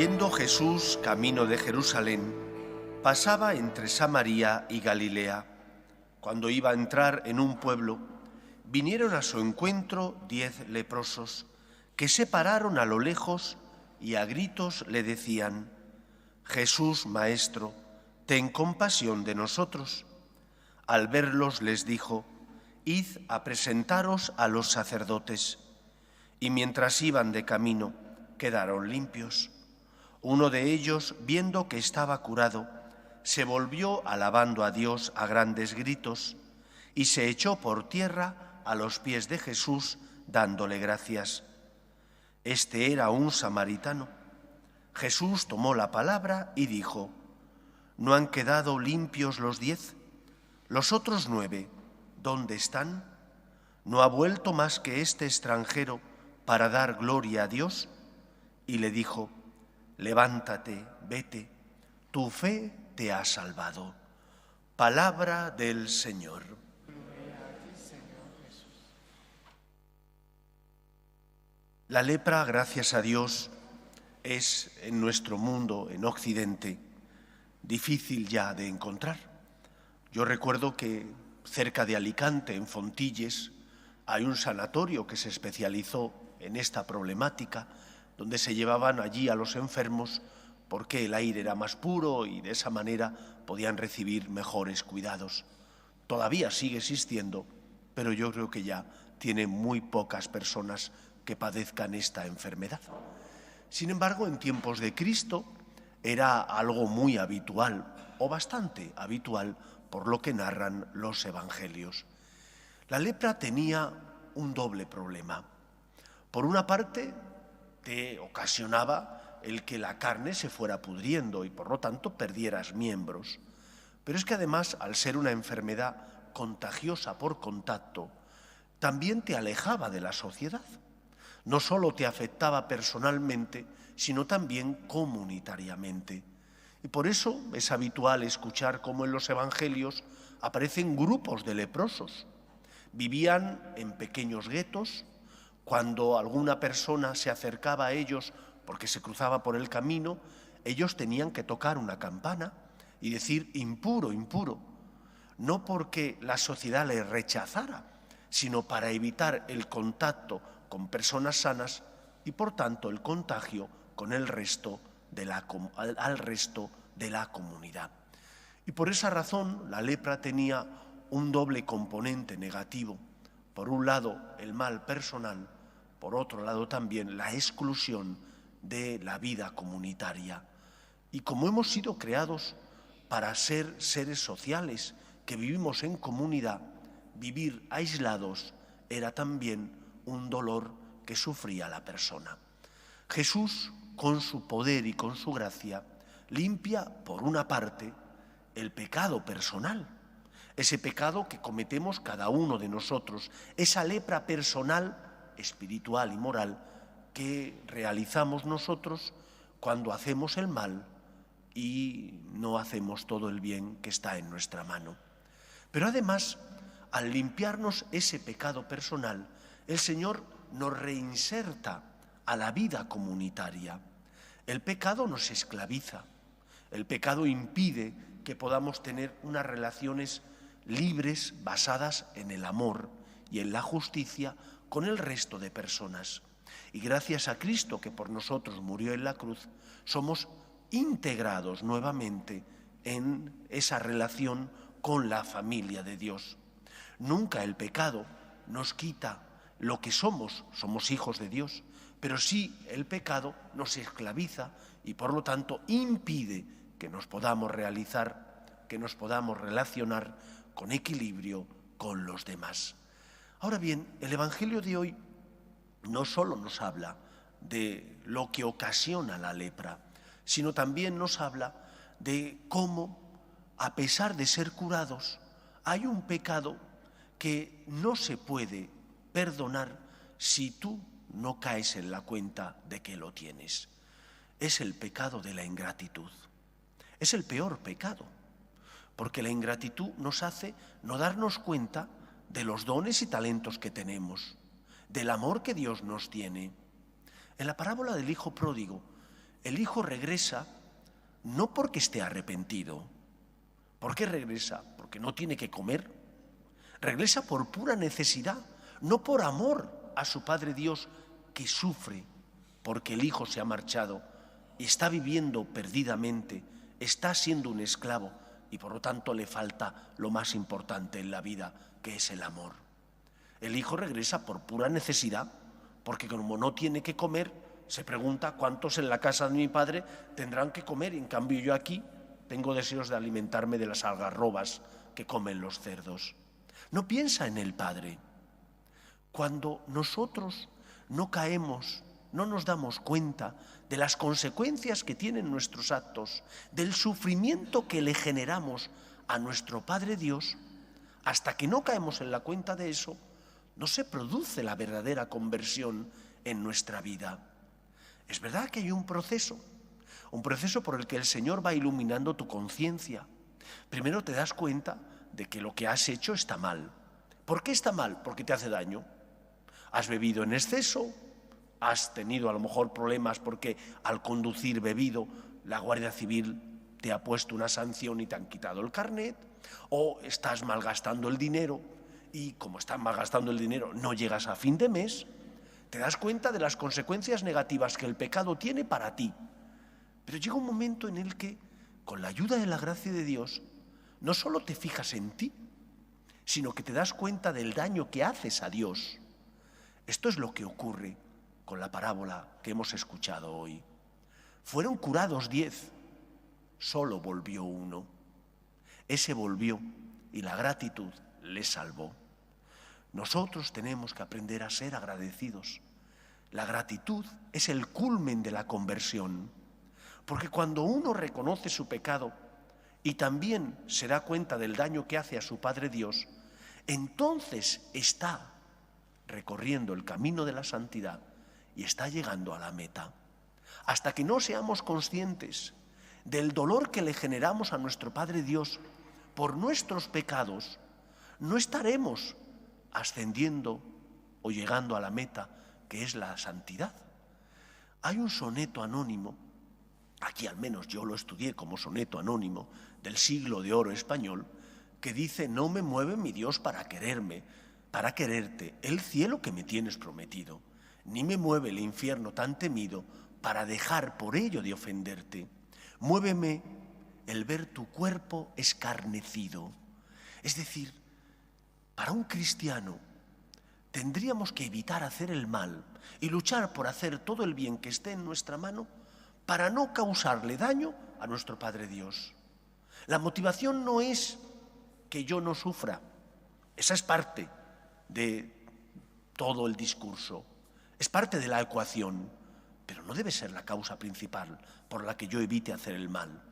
Yendo Jesús camino de Jerusalén, pasaba entre Samaria y Galilea. Cuando iba a entrar en un pueblo, vinieron a su encuentro 10 leprosos, que se pararon a lo lejos y a gritos le decían: Jesús, Maestro, ten compasión de nosotros. Al verlos les dijo: Id a presentaros a los sacerdotes. Y mientras iban de camino, quedaron limpios. Uno de ellos, viendo que estaba curado, se volvió alabando a Dios a grandes gritos y se echó por tierra a los pies de Jesús, dándole gracias. Este era un samaritano. Jesús tomó la palabra y dijo: ¿No han quedado limpios los 10? ¿Los otros 9, dónde están? ¿No ha vuelto más que este extranjero para dar gloria a Dios? Y le dijo: Levántate, vete, tu fe te ha salvado. Palabra del Señor. La lepra, gracias a Dios, es en nuestro mundo, en Occidente, difícil ya de encontrar. Yo recuerdo que cerca de Alicante, en Fontilles, hay un sanatorio que se especializó en esta problemática, donde se llevaban allí a los enfermos porque el aire era más puro y de esa manera podían recibir mejores cuidados. Todavía sigue existiendo, pero yo creo que ya tiene muy pocas personas que padezcan esta enfermedad. Sin embargo, en tiempos de Cristo era algo muy habitual, o bastante habitual, por lo que narran los evangelios. La lepra tenía un doble problema. Por una parte, te ocasionaba el que la carne se fuera pudriendo y por lo tanto perdieras miembros. Pero es que además, al ser una enfermedad contagiosa por contacto, también te alejaba de la sociedad. No solo te afectaba personalmente, sino también comunitariamente. Y por eso es habitual escuchar cómo en los evangelios aparecen grupos de leprosos. Vivían en pequeños guetos. Cuando alguna persona se acercaba a ellos porque se cruzaba por el camino, ellos tenían que tocar una campana y decir: impuro, impuro, no porque la sociedad les rechazara, sino para evitar el contacto con personas sanas y, por tanto, el contagio con el resto al resto de la comunidad. Y por esa razón la lepra tenía un doble componente negativo. Por un lado, el mal personal, por otro lado también la exclusión de la vida comunitaria. Y como hemos sido creados para ser seres sociales que vivimos en comunidad, vivir aislados era también un dolor que sufría la persona. Jesús, con su poder y con su gracia, limpia, por una parte, el pecado personal, ese pecado que cometemos cada uno de nosotros, esa lepra personal, espiritual y moral que realizamos nosotros cuando hacemos el mal y no hacemos todo el bien que está en nuestra mano. Pero además, al limpiarnos ese pecado personal, el Señor nos reinserta a la vida comunitaria. El pecado nos esclaviza, el pecado impide que podamos tener unas relaciones libres basadas en el amor y en la justicia con el resto de personas. Y gracias a Cristo, que por nosotros murió en la cruz, somos integrados nuevamente en esa relación con la familia de Dios. Nunca el pecado nos quita lo que somos hijos de Dios, pero sí el pecado nos esclaviza y por lo tanto impide que nos podamos realizar, que nos podamos relacionar con equilibrio con los demás. Ahora bien, el Evangelio de hoy no solo nos habla de lo que ocasiona la lepra, sino también nos habla de cómo, a pesar de ser curados, hay un pecado que no se puede perdonar si tú no caes en la cuenta de que lo tienes. Es el pecado de la ingratitud. Es el peor pecado, porque la ingratitud nos hace no darnos cuenta de los dones y talentos que tenemos, del amor que Dios nos tiene. En la parábola del hijo pródigo, El hijo regresa no porque esté arrepentido. ¿Por qué regresa? Porque no tiene que comer. Regresa por pura necesidad, no por amor a su Padre Dios, que sufre porque el hijo se ha marchado y está viviendo perdidamente, está siendo un esclavo y por lo tanto le falta lo más importante en la vida, que es el amor. El hijo regresa por pura necesidad, porque como no tiene que comer, se pregunta cuántos en la casa de mi padre tendrán que comer, y en cambio yo aquí tengo deseos de alimentarme de las algarrobas que comen los cerdos. No piensa en el Padre. Cuando nosotros no caemos, no nos damos cuenta de las consecuencias que tienen nuestros actos, del sufrimiento que le generamos a nuestro Padre Dios, hasta que no caemos en la cuenta de eso, no se produce la verdadera conversión en nuestra vida. Es verdad que hay un proceso por el que el Señor va iluminando tu conciencia. Primero te das cuenta de que lo que has hecho está mal. ¿Por qué está mal? Porque te hace daño. Has bebido en exceso, has tenido a lo mejor problemas porque al conducir bebido la Guardia Civil te ha puesto una sanción y te han quitado el carnet, o estás malgastando el dinero y como estás malgastando el dinero no llegas a fin de mes. Te das cuenta de las consecuencias negativas que el pecado tiene para ti. Pero llega un momento en el que, con la ayuda de la gracia de Dios, no solo te fijas en ti, sino que te das cuenta del daño que haces a Dios. Esto es lo que ocurre con la parábola que hemos escuchado hoy. Fueron curados 10, solo volvió uno. Ese volvió y la gratitud le salvó. Nosotros tenemos que aprender a ser agradecidos. La gratitud es el culmen de la conversión, porque cuando uno reconoce su pecado y también se da cuenta del daño que hace a su Padre Dios, entonces está recorriendo el camino de la santidad y está llegando a la meta. Hasta que no seamos conscientes del dolor que le generamos a nuestro Padre Dios por nuestros pecados, no estaremos ascendiendo o llegando a la meta, que es la santidad. Hay un soneto anónimo, aquí al menos yo lo estudié como soneto anónimo, del siglo de oro español, que dice: no me mueve mi Dios para quererme, para quererte, el cielo que me tienes prometido, ni me mueve el infierno tan temido para dejar por ello de ofenderte. Muéveme el ver tu cuerpo escarnecido. Es decir, para un cristiano tendríamos que evitar hacer el mal y luchar por hacer todo el bien que esté en nuestra mano para no causarle daño a nuestro Padre Dios. La motivación no es que yo no sufra, esa es parte de todo el discurso, es parte de la ecuación, pero no debe ser la causa principal por la que yo evite hacer el mal.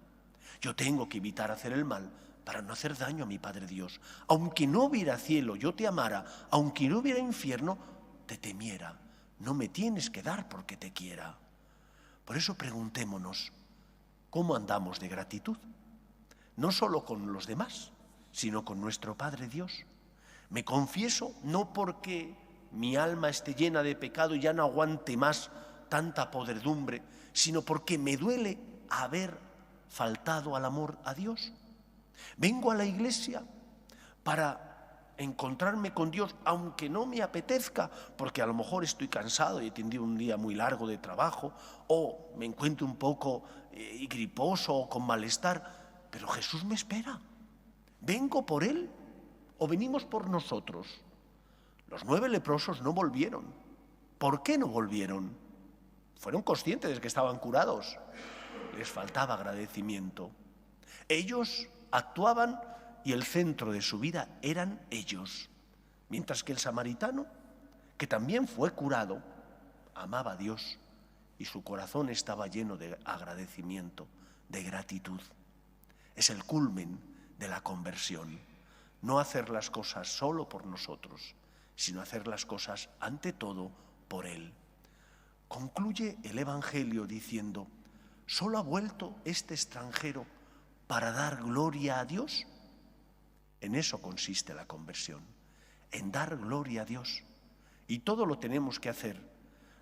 Yo tengo que evitar hacer el mal para no hacer daño a mi Padre Dios. Aunque no hubiera cielo, yo te amara, aunque no hubiera infierno, te temiera. No me tienes que dar porque te quiera. Por eso preguntémonos, ¿cómo andamos de gratitud? No solo con los demás, sino con nuestro Padre Dios. Me confieso no porque mi alma esté llena de pecado y ya no aguante más tanta podredumbre, sino porque me duele haber faltado al amor a Dios. Vengo a la iglesia para encontrarme con Dios, aunque no me apetezca, porque a lo mejor estoy cansado y he tenido un día muy largo de trabajo, o me encuentro un poco griposo o con malestar, pero Jesús me espera. ¿Vengo por Él o venimos por nosotros? Los 9 leprosos no volvieron. ¿Por qué no volvieron? Fueron conscientes de que estaban curados. Les faltaba agradecimiento. Ellos actuaban y el centro de su vida eran ellos. Mientras que el samaritano, que también fue curado, amaba a Dios y su corazón estaba lleno de agradecimiento, de gratitud. Es el culmen de la conversión. No hacer las cosas solo por nosotros, sino hacer las cosas ante todo por Él. Concluye el Evangelio diciendo: ¿solo ha vuelto este extranjero para dar gloria a Dios? En eso consiste la conversión, en dar gloria a Dios. Y todo lo tenemos que hacer,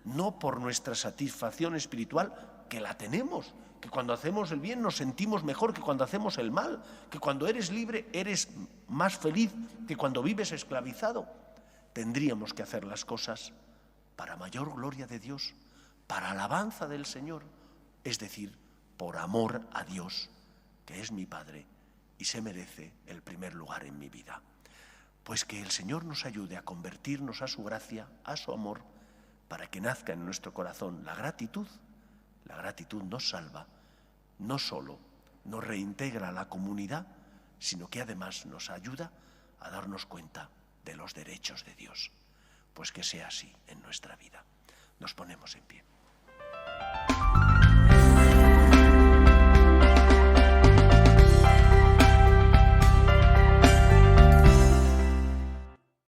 no por nuestra satisfacción espiritual, que la tenemos, que cuando hacemos el bien nos sentimos mejor que cuando hacemos el mal, que cuando eres libre eres más feliz que cuando vives esclavizado. Tendríamos que hacer las cosas para mayor gloria de Dios, para alabanza del Señor, es decir, por amor a Dios, que es mi Padre y se merece el primer lugar en mi vida. Pues que el Señor nos ayude a convertirnos a su gracia, a su amor, para que nazca en nuestro corazón la gratitud. La gratitud nos salva, no solo nos reintegra a la comunidad, sino que además nos ayuda a darnos cuenta de los derechos de Dios. Pues que sea así en nuestra vida. Nos ponemos en pie.